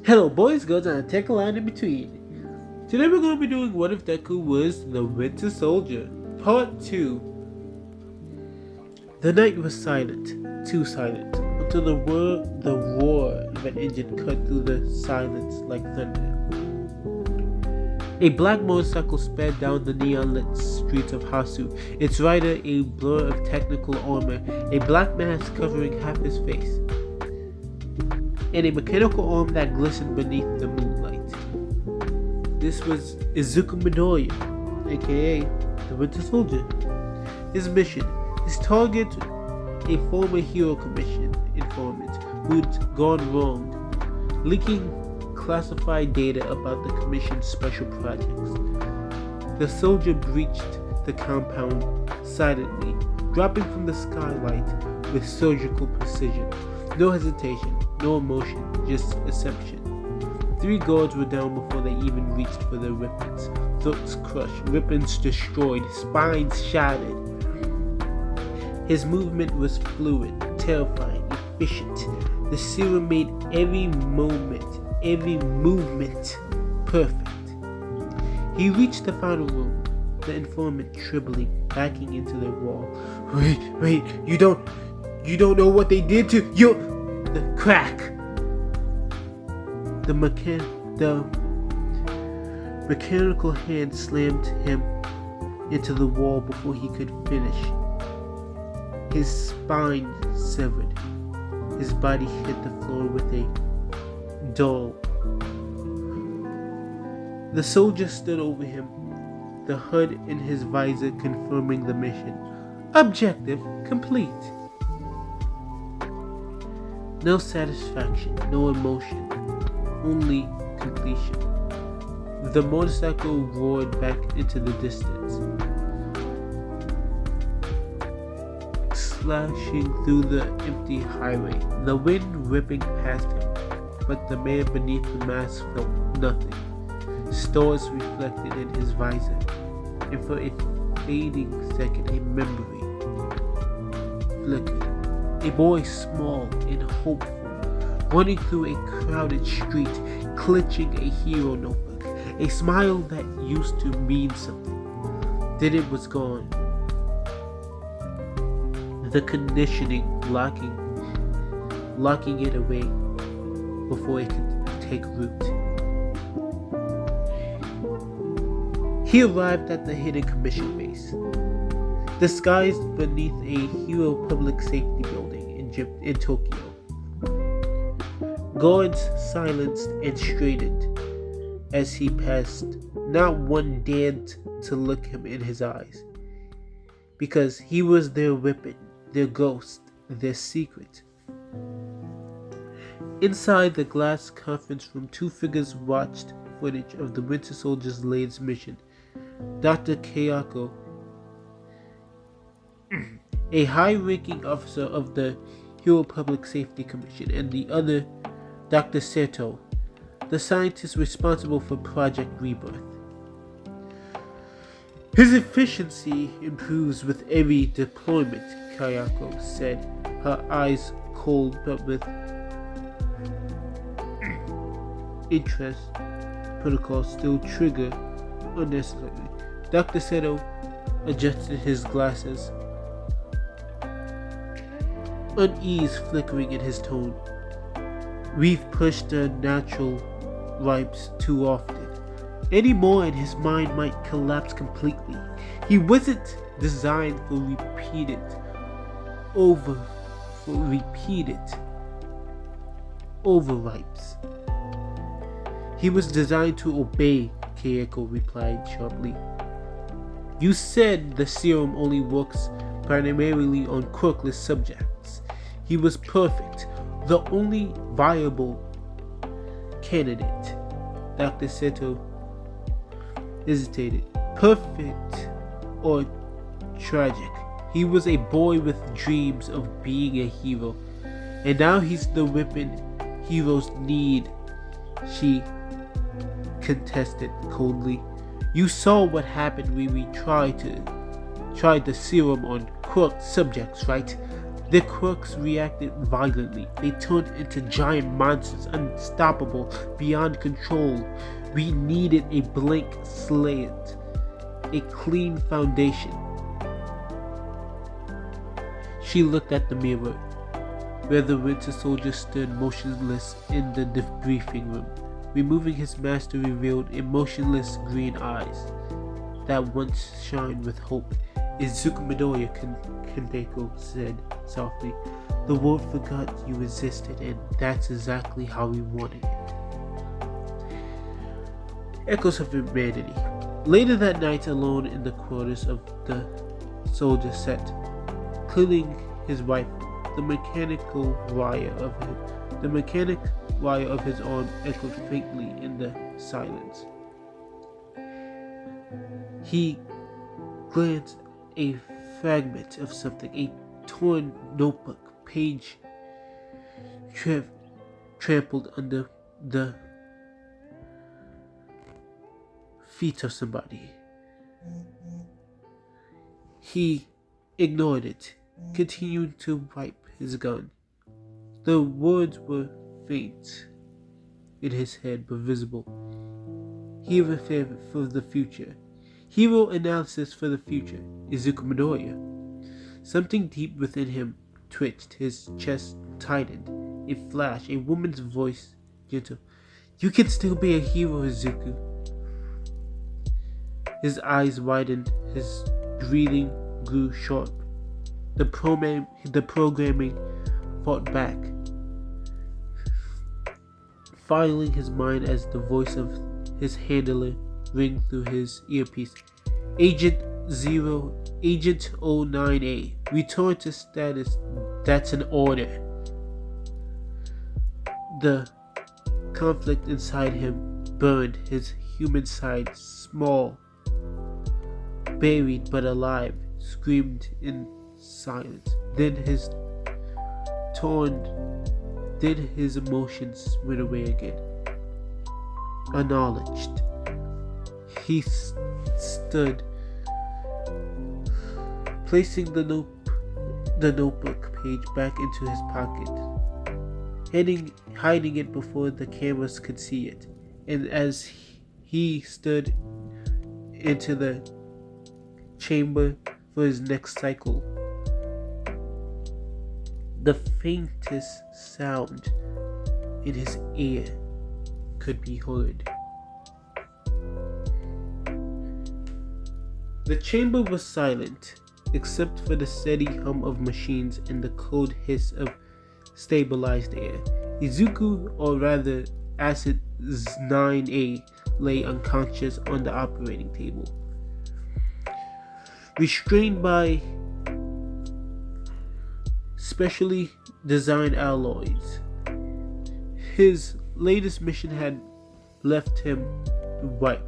Hello boys, girls, and a tech line in between. Today we're going to be doing What If Deku Was the Winter Soldier, Part 2. The night was silent, too silent, until the roar of an engine cut through the silence like thunder. A black motorcycle sped down the neon-lit streets of Hasu, its rider a blur of technical armor, a black mask covering half his face, and a mechanical arm that glistened beneath the moonlight. This was Izuku Midoriya, aka the Winter Soldier. His mission, his target, a former hero commission informant who'd gone wrong, leaking classified data about the commission's special projects. The soldier breached the compound silently, dropping from the skylight with surgical precision. No hesitation, no emotion, just assumption. 3 guards were down before they even reached for their weapons. Throats crushed, weapons destroyed, spines shattered. His movement was fluid, terrifying, efficient. The serum made every movement perfect. He reached the final room, the informant trembling, backing into the wall. Wait, you don't know what they did to you. The crack. The mechanical hand slammed him into the wall before he could finish. His spine severed. His body hit the floor with a dull. The soldier stood over him, the HUD in his visor confirming the mission. Objective complete. No satisfaction, no emotion, only completion. The motorcycle roared back into the distance, slashing through the empty highway, the wind ripping past him, but the man beneath the mask felt nothing. Stars reflected in his visor, and for a fading second a memory flickered. A boy small and hopeful, running through a crowded street, clutching a hero notebook, a smile that used to mean something. Then it was gone. The conditioning locking it away before it could take root. He arrived at the hidden commission base, disguised beneath a hero public safety building in Tokyo. Guards silenced and straightened as he passed. Not one dared to look him in his eyes, because he was their weapon, their ghost, their secret. Inside the glass conference room, 2 figures watched footage of the Winter Soldier's latest mission. Dr. Kayako, a high-ranking officer of the Hero Public Safety Commission, and the other, Dr. Seto, the scientist responsible for Project Rebirth. His efficiency improves with every deployment, Kayako said, her eyes cold but with interest. Protocols still trigger unnecessarily. Dr. Seto adjusted his glasses, unease flickering in his tone. We've pushed the natural ripes too often. Any more and his mind might collapse completely. He wasn't designed for repeated overripes. He was designed to obey, Kayako replied sharply. You said the serum only works primarily on quirkless subjects. He was perfect, the only viable candidate. Dr. Seto hesitated. Perfect or tragic? He was a boy with dreams of being a hero, and now he's the weapon heroes need, she contested coldly. You saw what happened when we tried the serum on Quirk subjects, right? Their quirks reacted violently. They turned into giant monsters, unstoppable, beyond control. We needed a blank slate, a clean foundation. She looked at the mirror, where the Winter Soldier stood motionless in the debriefing room. Removing his mask revealed emotionless green eyes that once shined with hope. Izuku Midoriya, Deku said softly. The world forgot you existed, and that's exactly how we wanted it. Echoes of humanity. Later that night, alone in the quarters of the soldier set, cleaning his rifle, the mechanic wire of his arm echoed faintly in the silence. He glanced a fragment of something, a torn notebook, page trampled under the feet of somebody. He ignored it, continuing to wipe his gun. The words were faint in his head but visible. Hero for the future. Hero analysis for the future. Izuku Midoriya. Something deep within him twitched. His chest tightened. A flash, a woman's voice, gentle. You can still be a hero, Izuku. His eyes widened. His breathing grew sharp. The programming fought back, filing his mind as the voice of his handler rang through his earpiece. Agent 09A, return to status. That's an order. The conflict inside him burned, his human side, small, buried but alive, screamed in silence. Then his emotions went away again. Acknowledged. He stood, placing the notebook page back into his pocket, hiding it before the cameras could see it. And as he stood into the chamber for his next cycle, the faintest sound in his ear could be heard. The chamber was silent, except for the steady hum of machines and the cold hiss of stabilized air. Izuku, or rather Acid 9A, lay unconscious on the operating table, restrained by specially designed alloys. His latest mission had left him wiped.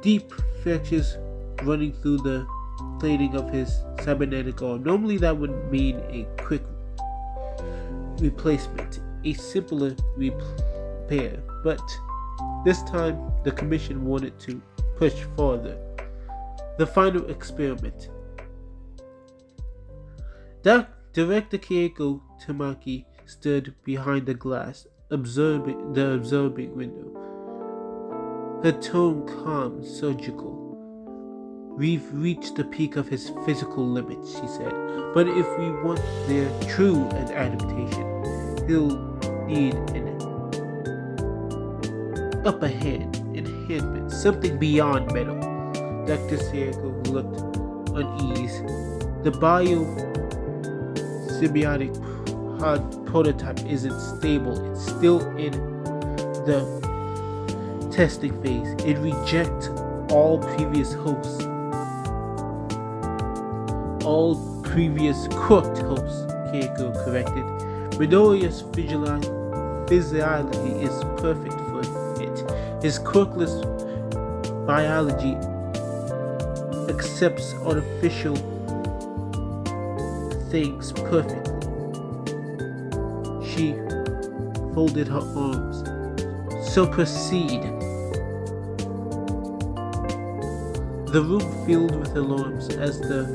Deep fractures running through the plating of his cybernetic arm. Normally that would mean a quick replacement, a simpler repair, but this time the commission wanted to push further. The final experiment. Director Keiko Tamaki stood behind the glass, observing the observing window. Her tone calm, surgical. We've reached the peak of his physical limits, she said. But if we want their true adaptation, he'll need an upper hand, enhancement, something beyond metal. Dr. Seiko looked uneasy. The bio-symbiotic prototype isn't stable. It's still in the testing phase. It rejects all previous hosts. All previous cooked hosts, Keiko corrected. Midoriya's physiology is perfect for it. His quirkless biology accepts artificial things perfectly. She folded her arms. So proceed. The room filled with alarms as the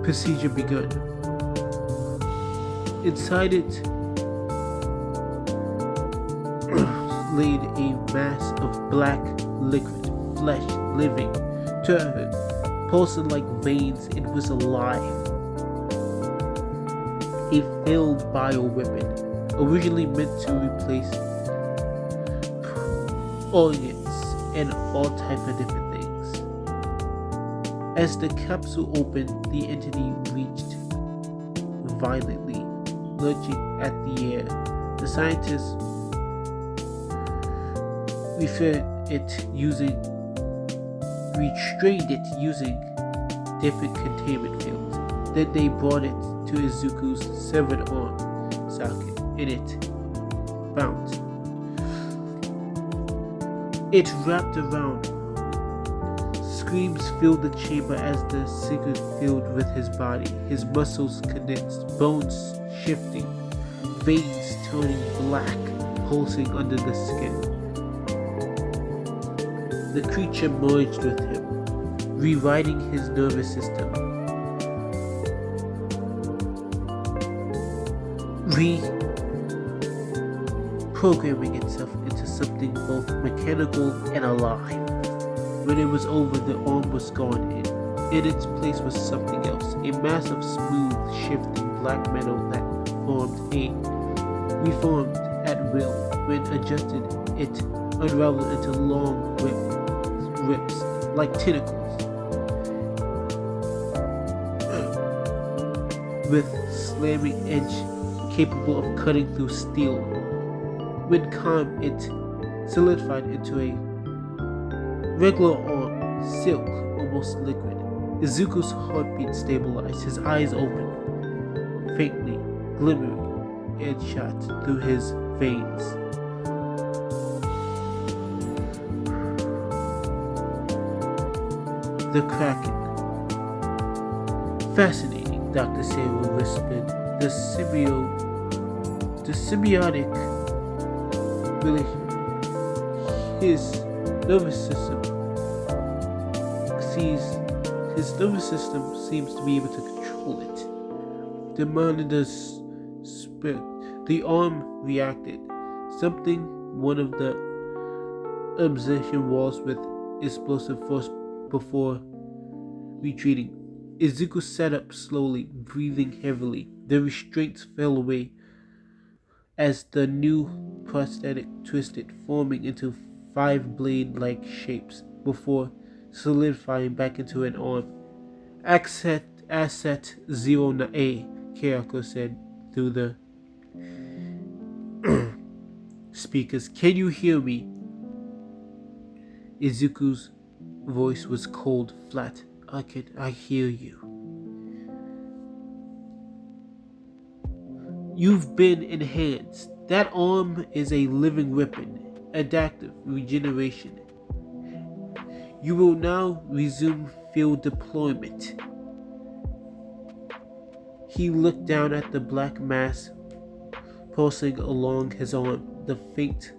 procedure begun. Inside it laid a mass of black liquid, flesh, living, turbid, pulsing like veins. It was alive. A failed bioweapon, originally meant to replace organs and all type of different things. As the capsule opened, the entity reached violently, lurching at the air. The scientists restrained it using different containment fields. Then they brought it to Izuku's severed arm socket, and it bounced. It wrapped around. Screams filled the chamber as the secret filled with his body. His muscles condensed, bones shifting, veins turning black, pulsing under the skin. The creature merged with him, rewriting his nervous system, reprogramming itself into something both mechanical and alive. When it was over, the arm was gone. In its place was something else, a mass of smooth, shifting black metal that reformed at will. When adjusted, it unraveled into long rips like tentacles, with slamming edge capable of cutting through steel. When calm, it solidified into a regular arm, silk, almost liquid. Izuku's heartbeat stabilized, his eyes opened, faintly glimmering, edge shot through his veins. The Kraken. Fascinating, Dr. Saru whispered. The symbiotic relation. His nervous system seems to be able to control it. The monitor's spoke. The arm reacted. One of the observation walls with explosive force before retreating. Izuku sat up slowly, breathing heavily. The restraints fell away as the new prosthetic twisted, forming into 5 blade-like shapes before solidifying back into an arm. Asset 0A, Kyoko said through the speakers. Can you hear me? Izuku's voice was cold, flat. I hear you. You've been enhanced. That arm is a living weapon. Adaptive regeneration. You will now resume field deployment. He looked down at the black mass pulsing along his arm, the faint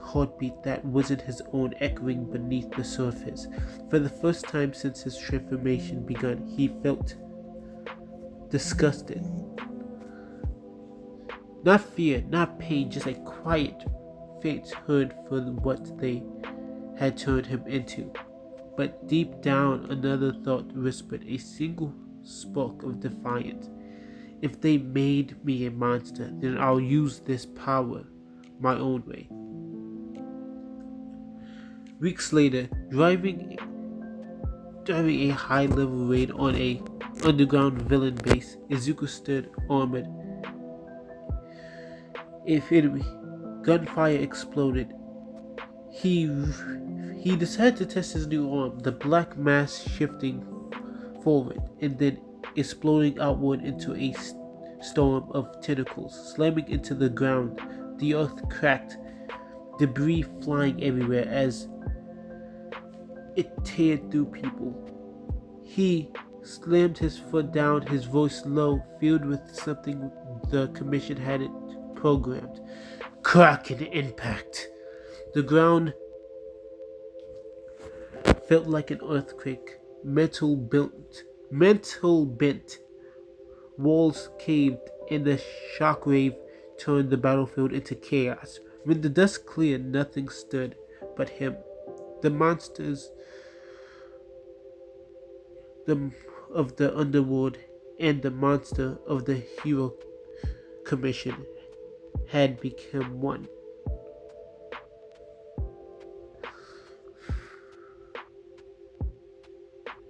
heartbeat that wasn't his own echoing beneath the surface. For the first time since his transformation begun, he felt disgusted. Not fear, not pain, just a quiet, faint hurt for what they had turned him into. But deep down, another thought whispered, a single spark of defiance. If they made me a monster, then I'll use this power my own way. Weeks later, driving a high-level raid on a underground villain base, Izuku stood armored. If enemy gunfire exploded, he decided to test his new arm, the black mass shifting forward and then exploding outward into a storm of tentacles, slamming into the ground. The earth cracked, debris flying everywhere as it teared through people. He slammed his foot down, his voice low, filled with something the commission hadn't programmed. Crack and impact. The ground felt like an earthquake. metal bent. Walls caved, and the shockwave turned the battlefield into chaos. When the dust cleared, nothing stood but him. The monsters the, of the underworld and the monster of the Hero Commission had become one.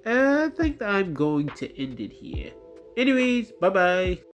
I think I'm going to end it here. Anyways, bye bye.